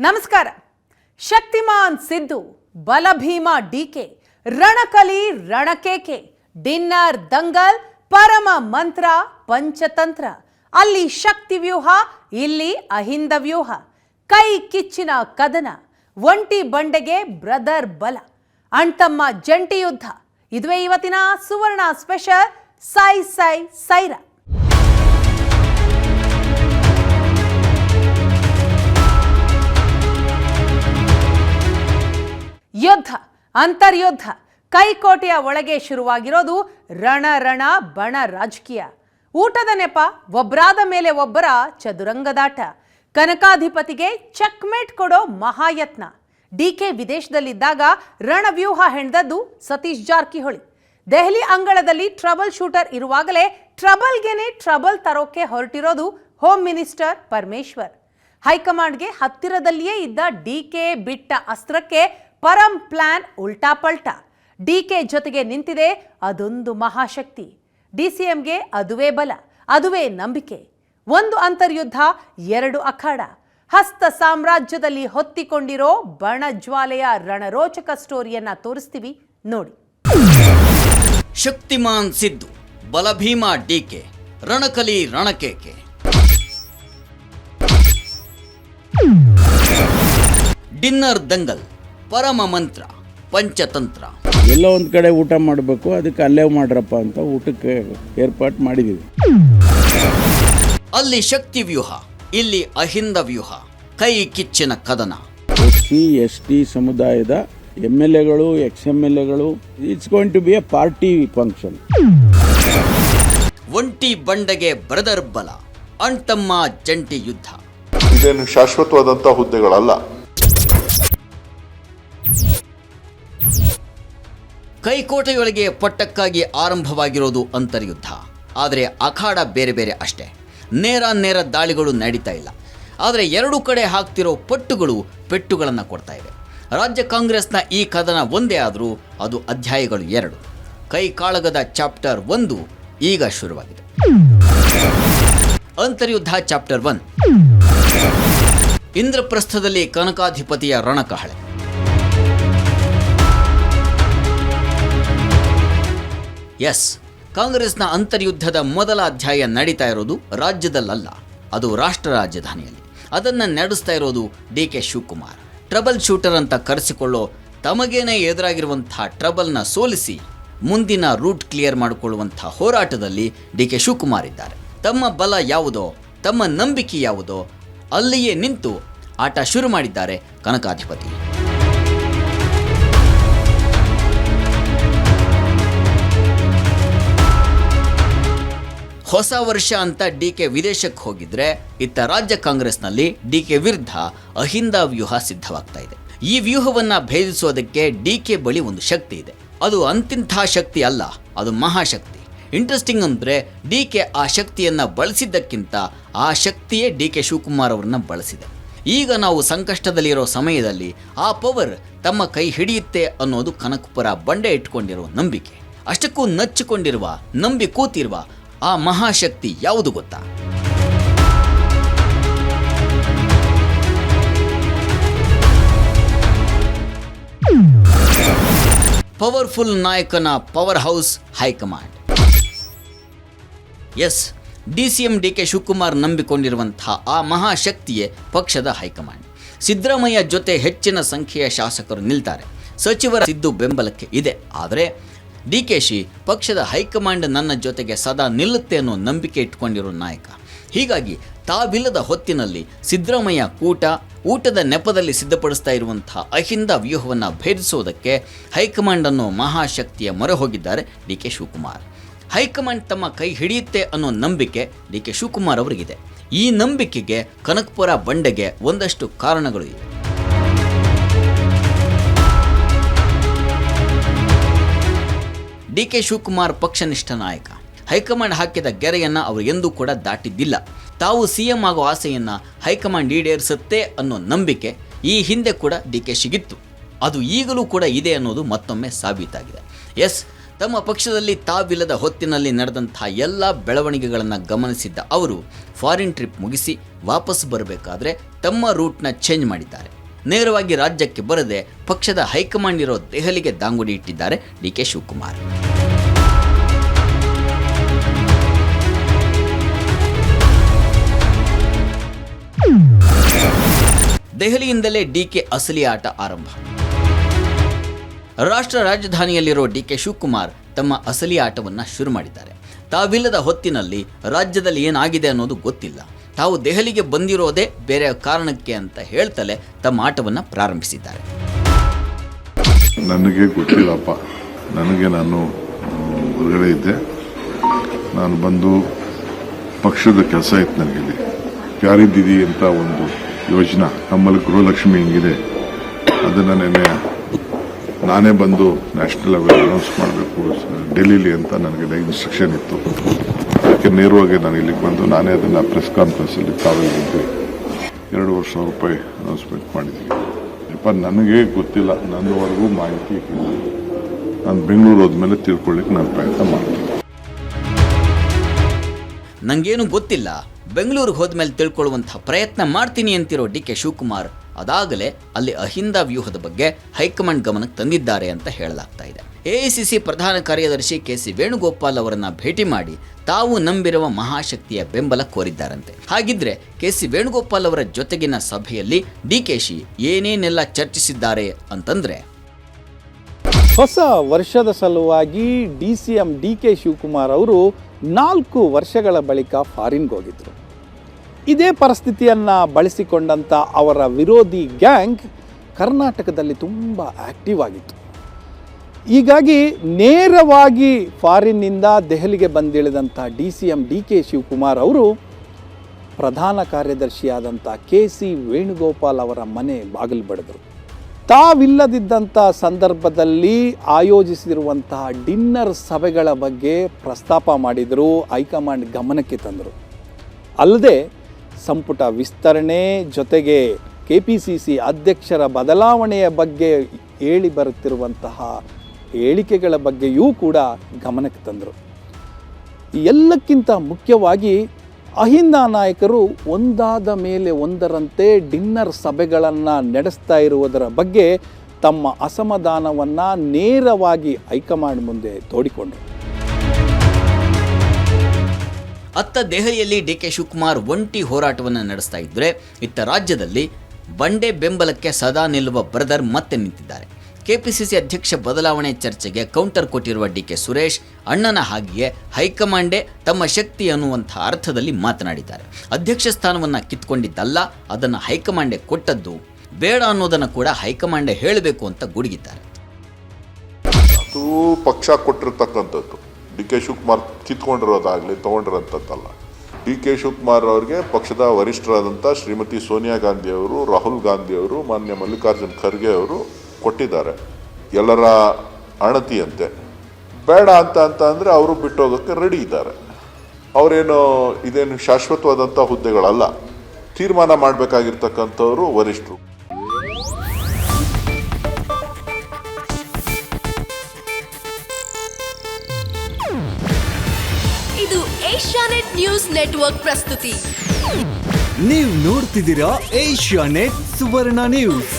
ನಮಸ್ಕಾರ. Shaktimaan Siddu, Balabhima DK, ರಣಕಲಿ ರಣಕೇಕೆ, dinner Dangal, ಪರಮ ಮಂತ್ರ ಪಂಚತಂತ್ರ. ಅಲ್ಲಿ ಶಕ್ತಿ ವ್ಯೂಹ, ಇಲ್ಲಿ ಅಹಿಂದ ವ್ಯೂಹ. ಕೈ ಕಿಚ್ಚಿನ ಕದನ, ಒಂಟಿ ಬಂಡೆಗೆ ಬ್ರದರ್ ಬಲ, ಅಣ್ತಮ್ಮ ಜಂಟಿ ಯುದ್ಧ. ಇದುವೇ ಇವತ್ತಿನ ಸುವರ್ಣ ಸ್ಪೆಷಲ್ ಸೈ ಸೈ ಸೈರ. ಯುದ್ಧ, ಅಂತರ್ಯುದ್ಧ. ಕೈಕೋಟೆಯ ಒಳಗೆ ಶುರುವಾಗಿರೋದು ರಣ ರಣ ಬಣ ರಾಜಕೀಯ. ಊಟದ ನೆಪ, ಒಬ್ಬರಾದ ಮೇಲೆ ಒಬ್ಬರ ಚದುರಂಗದಾಟ. ಕನಕಾಧಿಪತಿಗೆ ಚೆಕ್ಮೇಟ್ ಕೊಡೋ ಮಹಾಯತ್ನ. ಡಿಕೆ ವಿದೇಶದಲ್ಲಿದ್ದಾಗ ರಣವ್ಯೂಹ ಹೆಣ್ದದ್ದು ಸತೀಶ್ ಜಾರಕಿಹೊಳಿ. ದೆಹಲಿ ಅಂಗಳದಲ್ಲಿ ಟ್ರಬಲ್ ಶೂಟರ್ ಇರುವಾಗಲೇ ಟ್ರಬಲ್ಗೆನೆ ಟ್ರಬಲ್ ತರೋಕೆ ಹೊರಟಿರೋದು ಹೋಮ್ ಮಿನಿಸ್ಟರ್ ಪರಮೇಶ್ವರ್. ಹೈಕಮಾಂಡ್ಗೆ ಹತ್ತಿರದಲ್ಲಿಯೇ ಇದ್ದ ಡಿಕೆ ಬಿಟ್ಟ ಅಸ್ತ್ರಕ್ಕೆ ಪರಂ ಪ್ಲಾನ್ ಉಲ್ಟಾ ಪಲ್ಟಾ. ಡಿಕೆ ಜೊತೆಗೆ ನಿಂತಿದೆ ಅದೊಂದು ಮಹಾಶಕ್ತಿ. ಡಿಸಿಎಂಗೆ ಅದುವೇ ಬಲ, ಅದುವೇ ನಂಬಿಕೆ. ಒಂದು ಅಂತರ್ಯುದ್ಧ, ಎರಡು ಅಖಾಡ. ಹಸ್ತ ಸಾಮ್ರಾಜ್ಯದಲ್ಲಿ ಹೊತ್ತಿಕೊಂಡಿರೋ ಬಣ ಜ್ವಾಲೆಯ ರಣರೋಚಕ ಸ್ಟೋರಿಯನ್ನ ತೋರಿಸ್ತೀವಿ ನೋಡಿ. ಶಕ್ತಿಮಾನ್ ಸಿದ್ದು, ಬಲಭೀಮ ಡಿಕೆ, ರಣಕಲಿ ರಣಕೇಕೆ. ಡಿನ್ನರ್ ದಂಗಲ್, ಪರಮ ಮಂತ್ರ ಪಂಚತಂತ್ರ. ಎಲ್ಲ ಒಂದು ಕಡೆ ಊಟ ಮಾಡಬೇಕು, ಅದಕ್ಕೆ ಅಲ್ಲೇ ಮಾಡ್ರಪ್ಪ ಅಂತ ಊಟಕ್ಕೆ ಏರ್ಪಾಟ್ ಮಾಡಿದ್ದೀವಿ. ಅಲ್ಲಿ ಶಕ್ತಿ ವ್ಯೂಹ, ಇಲ್ಲಿ ಅಹಿಂದ ವ್ಯೂಹ. ಕೈ ಕಿಚ್ಚಿನ ಕದನ. SC ST ಸಮುದಾಯದ MLAಗಳು, XMLAಗಳು, it's going to be a party function. ಒಂಟಿ ಬಂಡೆಗೆ ಬ್ರದರ್ ಬಲ, ಅಣ್ತಮ್ಮ ಜಂಟಿ ಯುದ್ಧ. ಇದೇನು ಶಾಶ್ವತವಾದಂಥ ಹುದ್ದೆಗಳಲ್ಲ. ಕೈಕೋಟೆಯೊಳಗೆ ಪಟ್ಟಕ್ಕಾಗಿ ಆರಂಭವಾಗಿರೋದು ಅಂತರ್ಯುದ್ಧ. ಆದರೆ ಅಖಾಡ ಬೇರೆ ಬೇರೆ ಅಷ್ಟೇ. ನೇರ ದಾಳಿಗಳು ನಡೀತಾ ಇಲ್ಲ. ಆದರೆ ಎರಡೂ ಕಡೆ ಹಾಕ್ತಿರೋ ಪಟ್ಟುಗಳು ಪೆಟ್ಟುಗಳನ್ನು ಕೊಡ್ತಾ ಇವೆ. ರಾಜ್ಯ ಕಾಂಗ್ರೆಸ್ನ ಈ ಕದನ ಒಂದೇ ಆದರೂ ಅದು ಅಧ್ಯಾಯಗಳು ಎರಡು. ಕೈ ಕಾಳಗದ ಚಾಪ್ಟರ್ 1 ಈಗ ಶುರುವಾಗಿದೆ. ಅಂತರ್ಯುದ್ಧ ಚಾಪ್ಟರ್ 1. ಇಂದ್ರಪ್ರಸ್ಥದಲ್ಲಿ ಕನಕಾಧಿಪತಿಯ ರಣಕಹಳೆ. ಎಸ್, ಕಾಂಗ್ರೆಸ್ನ ಅಂತರ್ಯುದ್ಧದ ಮೊದಲ ಅಧ್ಯಾಯ ನಡೀತಾ ಇರೋದು ರಾಜ್ಯದಲ್ಲಲ್ಲ, ಅದು ರಾಷ್ಟ್ರ ರಾಜಧಾನಿಯಲ್ಲಿ. ಅದನ್ನು ನಡೆಸ್ತಾ ಇರೋದು DK ಶಿವಕುಮಾರ್. ಟ್ರಬಲ್ ಶೂಟರ್ ಅಂತ ಕರೆಸಿಕೊಳ್ಳೋ ತಮಗೇನೆ ಎದುರಾಗಿರುವಂಥ ಟ್ರಬಲ್ನ ಸೋಲಿಸಿ ಮುಂದಿನ ರೂಟ್ ಕ್ಲಿಯರ್ ಮಾಡಿಕೊಳ್ಳುವಂಥ ಹೋರಾಟದಲ್ಲಿ DK ಶಿವಕುಮಾರ್ ಇದ್ದಾರೆ. ತಮ್ಮ ಬಲ ಯಾವುದೋ, ತಮ್ಮ ನಂಬಿಕೆ ಯಾವುದೋ ಅಲ್ಲಿಯೇ ನಿಂತು ಆಟ ಶುರು ಮಾಡಿದ್ದಾರೆ ಕನಕಾಧಿಪತಿ. ಹೊಸ ವರ್ಷ ಅಂತ DK ವಿದೇಶಕ್ಕೆ ಹೋಗಿದ್ರೆ, ಇತ್ತ ರಾಜ್ಯ ಕಾಂಗ್ರೆಸ್ನಲ್ಲಿ DK ವಿರುದ್ಧ ಅಹಿಂದ ವ್ಯೂಹ ಸಿದ್ಧವಾಗ್ತಾ ಇದೆ. ಈ ವ್ಯೂಹವನ್ನ ಭೇದಿಸೋದಕ್ಕೆ DK ಬಳಿ ಒಂದು ಶಕ್ತಿ ಇದೆ. ಅದು ಅಂತಿಂಥ ಶಕ್ತಿ ಅಲ್ಲ, ಅದು ಮಹಾಶಕ್ತಿ. ಇಂಟ್ರೆಸ್ಟಿಂಗ್ ಅಂದರೆ DK ಆ ಶಕ್ತಿಯನ್ನ ಬಳಸಿದ್ದಕ್ಕಿಂತ ಆ ಶಕ್ತಿಯೇ DK ಶಿವಕುಮಾರ್ ಅವರನ್ನ ಬಳಸಿದೆ. ಈಗ ನಾವು ಸಂಕಷ್ಟದಲ್ಲಿರೋ ಸಮಯದಲ್ಲಿ ಆ ಪವರ್ ತಮ್ಮ ಕೈ ಹಿಡಿಯುತ್ತೆ ಅನ್ನೋದು ಕನಕಪುರ ಬಂಡೆ ಇಟ್ಕೊಂಡಿರುವ ನಂಬಿಕೆ. ಅಷ್ಟಕ್ಕೂ ನಚ್ಚಿಕೊಂಡಿರುವ, ನಂಬಿ ಕೂತಿರುವ ಆ ಮಹಾಶಕ್ತಿ ಯಾವುದು ಗೊತ್ತಾ? ಪವರ್ಫುಲ್ ನಾಯಕನ power house high command. Yes, DCM DK Shivakumar ನಂಬಿಕೊಂಡಿರುವಂತಹ ಆ ಮಹಾಶಕ್ತಿಯೇ ಪಕ್ಷದ ಹೈಕಮಾಂಡ್. ಸಿದ್ದರಾಮಯ್ಯ ಜೊತೆ ಹೆಚ್ಚಿನ ಸಂಖ್ಯೆಯ ಶಾಸಕರು ನಿಲ್ತಾರೆ. ಸಚಿವರ ಸಿದ್ದು ಬೆಂಬಲಕ್ಕೆ ಇದೆ. ಆದರೆ DKಶಿ ಪಕ್ಷದ ಹೈಕಮಾಂಡ್ ನನ್ನ ಜೊತೆಗೆ ಸದಾ ನಿಲ್ಲುತ್ತೆ ಅನ್ನೋ ನಂಬಿಕೆ ಇಟ್ಕೊಂಡಿರೋ ನಾಯಕ. ಹೀಗಾಗಿ ತಾವಿಲ್ಲದ ಹೊತ್ತಿನಲ್ಲಿ ಸಿದ್ದರಾಮಯ್ಯ ಊಟದ ನೆಪದಲ್ಲಿ ಸಿದ್ಧಪಡಿಸ್ತಾ ಇರುವಂತಹ ಅಹಿಂದ ವ್ಯೂಹವನ್ನು ಭೇದಿಸೋದಕ್ಕೆ ಹೈಕಮಾಂಡ್ ಅನ್ನೋ ಮಹಾಶಕ್ತಿಯ ಮೊರೆ ಹೋಗಿದ್ದಾರೆ DK ಶಿವಕುಮಾರ್. ಹೈಕಮಾಂಡ್ ತಮ್ಮ ಕೈ ಹಿಡಿಯುತ್ತೆ ಅನ್ನೋ ನಂಬಿಕೆ DK ಶಿವಕುಮಾರ್ ಅವರಿಗಿದೆ. ಈ ನಂಬಿಕೆಗೆ ಕನಕಪುರ ಬಂಡೆಗೆ ಒಂದಷ್ಟು ಕಾರಣಗಳು ಇವೆ. DK ಶಿವಕುಮಾರ್ ಪಕ್ಷನಿಷ್ಠ ನಾಯಕ. ಹೈಕಮಾಂಡ್ ಹಾಕಿದ ಗೆರೆಯನ್ನು ಅವರು ಎಂದೂ ಕೂಡ ದಾಟಿದ್ದಿಲ್ಲ. ತಾವು CM ಆಗೋ ಆಸೆಯನ್ನು ಹೈಕಮಾಂಡ್ ಈಡೇರಿಸುತ್ತೆ ಅನ್ನೋ ನಂಬಿಕೆ ಈ ಹಿಂದೆ ಕೂಡ DKಶಿಗಿತ್ತು. ಅದು ಈಗಲೂ ಕೂಡ ಇದೆ ಅನ್ನೋದು ಮತ್ತೊಮ್ಮೆ ಸಾಬೀತಾಗಿದೆ. ಎಸ್, ತಮ್ಮ ಪಕ್ಷದಲ್ಲಿ ತಾವಿಲ್ಲದ ಹೊತ್ತಿನಲ್ಲಿ ನಡೆದಂಥ ಎಲ್ಲ ಬೆಳವಣಿಗೆಗಳನ್ನು ಗಮನಿಸಿದ್ದ ಅವರು ಫಾರಿನ್ ಟ್ರಿಪ್ ಮುಗಿಸಿ ವಾಪಸ್ ಬರಬೇಕಾದ್ರೆ ತಮ್ಮ ರೂಟ್ನ ಚೇಂಜ್ ಮಾಡಿದ್ದಾರೆ. ನೇರವಾಗಿ ರಾಜ್ಯಕ್ಕೆ ಬರದೆ ಪಕ್ಷದ ಹೈಕಮಾಂಡ್ ಇರೋ ದೆಹಲಿಗೆ ದಾಂಗುಡಿ ಇಟ್ಟಿದ್ದಾರೆ ಡಿ ಕೆ ಶಿವಕುಮಾರ್. ದೆಹಲಿಯಿಂದಲೇ ಡಿಕೆ ಅಸಲಿ ಆಟ ಆರಂಭ. ರಾಷ್ಟ್ರ ರಾಜಧಾನಿಯಲ್ಲಿರೋ ಡಿ ಕೆ ಶಿವಕುಮಾರ್ ತಮ್ಮ ಅಸಲಿ ಆಟವನ್ನು ಶುರು ಮಾಡಿದ್ದಾರೆ. ತಾವಿಲ್ಲದ ಹೊತ್ತಿನಲ್ಲಿ ರಾಜ್ಯದಲ್ಲಿ ಏನಾಗಿದೆ ಅನ್ನೋದು ಗೊತ್ತಿಲ್ಲ, ತಾವು ದೆಹಲಿಗೆ ಬಂದಿರೋದೇ ಬೇರೆ ಕಾರಣಕ್ಕೆ ಅಂತ ಹೇಳ್ತಲೇ ತಮ್ಮ ಆಟವನ್ನು ಪ್ರಾರಂಭಿಸಿದ್ದಾರೆ. ನನಗೆ ಗೊತ್ತಿಲ್ಲಪ್ಪ, ನಾನು ಹೊರಗಡೆ ಇದ್ದೆ. ನಾನು ಬಂದು ಪಕ್ಷದ ಕೆಲಸ ಇತ್ತು ನನಗೆ. ಯಾರಿದ್ದೀವಿ ಅಂತ ಒಂದು ಯೋಜನಾ, ನಮ್ಮಲ್ಲಿ ಗೃಹಲಕ್ಷ್ಮಿ ಹಿಂಗಿದೆ, ಅದನ್ನು ನಾನೇ ಬಂದು ನ್ಯಾಷನಲ್ ಲೆವೆಲ್ ಅನೌನ್ಸ್ ಮಾಡಬೇಕು ಡೆಲ್ಲಿಲಿ ಅಂತ ನನಗೆ ಇನ್ಸ್ಟ್ರಕ್ಷನ್ ಇತ್ತು. ಅದಕ್ಕೆ ನೇರವಾಗಿ ನಾನು ಇಲ್ಲಿಗೆ ಬಂದು ನಾನೇ ಅದನ್ನು ಪ್ರೆಸ್ ಕಾನ್ಫರೆನ್ಸಲ್ಲಿ ತಾವೆಲ್ಲಿದ್ದೆ ₹2,00,000 ಅನೌನ್ಸ್ಮೆಂಟ್ ಮಾಡಿದ್ದೀನಿ. ಯಪ್ಪ, ನನಗೆ ಗೊತ್ತಿಲ್ಲ, ನನ್ನವರೆಗೂ ಮಾಹಿತಿ ಇಲ್ಲ. ನಾನು ಬೆಂಗಳೂರು ಹೋದ್ಮೇಲೆ ತಿಳ್ಕೊಳ್ಳಿಕ್ಕೆ ನಾನು ಪ್ರಯತ್ನ ಮಾಡ್ತೀನಿ. ನಂಗೇನು ಗೊತ್ತಿಲ್ಲ, ಬೆಂಗಳೂರಿಗೆ ಹೋದ್ಮೇಲೆ ತಿಳ್ಕೊಳ್ಳುವಂಥ ಪ್ರಯತ್ನ ಮಾಡ್ತೀನಿ ಅಂತಿರೋ ಡಿ ಕೆ ಶಿವಕುಮಾರ್ ಅದಾಗಲೇ ಅಲ್ಲಿ ಅಹಿಂದ ವ್ಯೂಹದ ಬಗ್ಗೆ ಹೈಕಮಾಂಡ್ ಗಮನಕ್ಕೆ ತಂದಿದ್ದಾರೆ ಅಂತ ಹೇಳಲಾಗ್ತಾ ಇದೆ. ಎಐಸಿಸಿ ಪ್ರಧಾನ ಕಾರ್ಯದರ್ಶಿ ಕೆ.ಸಿ. ವೇಣುಗೋಪಾಲ್ ಅವರನ್ನ ಭೇಟಿ ಮಾಡಿ ತಾವು ನಂಬಿರುವ ಮಹಾಶಕ್ತಿಯ ಬೆಂಬಲ ಕೋರಿದ್ದಾರಂತೆ. ಹಾಗಿದ್ರೆ ಕೆ.ಸಿ. ವೇಣುಗೋಪಾಲ್ ಅವರ ಜೊತೆಗಿನ ಸಭೆಯಲ್ಲಿ ಡಿಕೆಶಿ ಏನೇನೆಲ್ಲ ಚರ್ಚಿಸಿದ್ದಾರೆ ಅಂತಂದ್ರೆ, ಹೊಸ ವರ್ಷದ ಸಲುವಾಗಿ DCM DK ಶಿವಕುಮಾರ್ ಅವರು 4 ವರ್ಷಗಳ ಬಳಿಕ ಫಾರಿನ್ಗೆ ಹೋಗಿದ್ದರು. ಇದೇ ಪರಿಸ್ಥಿತಿಯನ್ನು ಬಳಸಿಕೊಂಡಂಥ ಅವರ ವಿರೋಧಿ ಗ್ಯಾಂಗ್ ಕರ್ನಾಟಕದಲ್ಲಿ ತುಂಬ ಆ್ಯಕ್ಟಿವ್ ಆಗಿತ್ತು. ಹೀಗಾಗಿ ನೇರವಾಗಿ ಫಾರಿನ್ನಿಂದ ದೆಹಲಿಗೆ ಬಂದಿಳಿದಂಥ DCM DK ಶಿವಕುಮಾರ್ ಅವರು ಪ್ರಧಾನ ಕಾರ್ಯದರ್ಶಿಯಾದಂಥ K.C. ವೇಣುಗೋಪಾಲ್ ಅವರ ಮನೆ ಬಾಗಿಲು ಬಡಿದರು. ತಾವಿಲ್ಲದಿದ್ದಂಥ ಸಂದರ್ಭದಲ್ಲಿ ಆಯೋಜಿಸಿರುವಂತಹ ಡಿನ್ನರ್ ಸಭೆಗಳ ಬಗ್ಗೆ ಪ್ರಸ್ತಾಪ ಮಾಡಿದರು, ಹೈಕಮಾಂಡ್ ಗಮನಕ್ಕೆ ತಂದರು. ಅಲ್ಲದೆ ಸಂಪುಟ ವಿಸ್ತರಣೆ ಜೊತೆಗೆ KPCC ಅಧ್ಯಕ್ಷರ ಬದಲಾವಣೆಯ ಬಗ್ಗೆ ಹೇಳಿ ಬರುತ್ತಿರುವಂತಹ ಹೇಳಿಕೆಗಳ ಬಗ್ಗೆಯೂ ಕೂಡ ಗಮನಕ್ಕೆ ತಂದರು. ಎಲ್ಲಕ್ಕಿಂತ ಮುಖ್ಯವಾಗಿ ಅಹಿಂದ ನಾಯಕರು ಒಂದಾದ ಮೇಲೆ ಒಂದರಂತೆ ಡಿನ್ನರ್ ಸಭೆಗಳನ್ನು ನಡೆಸ್ತಾ ಇರುವುದರ ಬಗ್ಗೆ ತಮ್ಮ ಅಸಮಾಧಾನವನ್ನು ನೇರವಾಗಿ ಹೈಕಮಾಂಡ್ ಮುಂದೆ ತೋಡಿಕೊಂಡರು. ಅತ್ತ ದೆಹಲಿಯಲ್ಲಿ ಡಿ ಕೆ ಶಿವಕುಮಾರ್ ಒಂಟಿ ಹೋರಾಟವನ್ನು ನಡೆಸ್ತಾ ಇದ್ದರೆ, ಇತ್ತ ರಾಜ್ಯದಲ್ಲಿ ಬಂಡೆ ಬೆಂಬಲಕ್ಕೆ ಸದಾ ನಿಲ್ಲುವ ಬ್ರದರ್ ಮತ್ತೆ ನಿಂತಿದ್ದಾರೆ. ಕೆಪಿಸಿಸಿ ಅಧ್ಯಕ್ಷ ಬದಲಾವಣೆ ಚರ್ಚೆಗೆ ಕೌಂಟರ್ ಕೊಟ್ಟಿರುವ ಡಿ ಕೆ ಸುರೇಶ್ ಅಣ್ಣನ ಹಾಗೆಯೇ ಹೈಕಮಾಂಡೇ ತಮ್ಮ ಶಕ್ತಿ ಅನ್ನುವಂಥ ಅರ್ಥದಲ್ಲಿ ಮಾತನಾಡಿದ್ದಾರೆ. ಅಧ್ಯಕ್ಷ ಸ್ಥಾನವನ್ನು ಕಿತ್ಕೊಂಡಿದ್ದಲ್ಲ, ಅದನ್ನು ಹೈಕಮಾಂಡೇ ಕೊಟ್ಟದ್ದು, ಬೇಡ ಅನ್ನೋದನ್ನು ಕೂಡ ಹೈಕಮಾಂಡೇ ಹೇಳಬೇಕು ಅಂತ ಗುಡುಗಿದ್ದಾರೆ. ಅದು ಪಕ್ಷ ಕೊಟ್ಟಿರ್ತಕ್ಕಂಥದ್ದು, ಡಿ ಕೆ ಶಿವಕುಮಾರ್ ಕಿತ್ಕೊಂಡಿರೋದಾಗಲಿ ತೊಗೊಂಡಿರೋಂಥದ್ದಲ್ಲ. ಡಿ ಕೆ ಶಿವಕುಮಾರ್ ಅವರಿಗೆ ಪಕ್ಷದ ವರಿಷ್ಠರಾದಂಥ ಶ್ರೀಮತಿ ಸೋನಿಯಾ ಗಾಂಧಿ ಅವರು, ರಾಹುಲ್ ಗಾಂಧಿ ಅವರು, ಮಾನ್ಯ ಮಲ್ಲಿಕಾರ್ಜುನ್ ಖರ್ಗೆ ಅವರು ಕೊಟ್ಟಿದ್ದಾರೆ. ಎಲ್ಲರ ಅಣತಿಯಂತೆ ಬೇಡ ಅಂತ ಅಂದರೆ ಅವರು ಬಿಟ್ಟು ಹೋಗೋಕ್ಕೆ ರೆಡಿ ಇದ್ದಾರೆ. ಇದೇನು ಶಾಶ್ವತವಾದಂಥ ಹುದ್ದೆಗಳಲ್ಲ, ತೀರ್ಮಾನ ಮಾಡಬೇಕಾಗಿರ್ತಕ್ಕಂಥವ್ರು ವರಿಷ್ಠರು. ಇದು ಏಷ್ಯಾನೆಟ್ ನ್ಯೂಸ್ ನೆಟ್ವರ್ಕ್ ಪ್ರಸ್ತುತಿ. ನೀವು ನೋಡ್ತಿದ್ದೀರಾ ಏಷ್ಯಾನೆಟ್ ಸುವರ್ಣ ನ್ಯೂಸ್.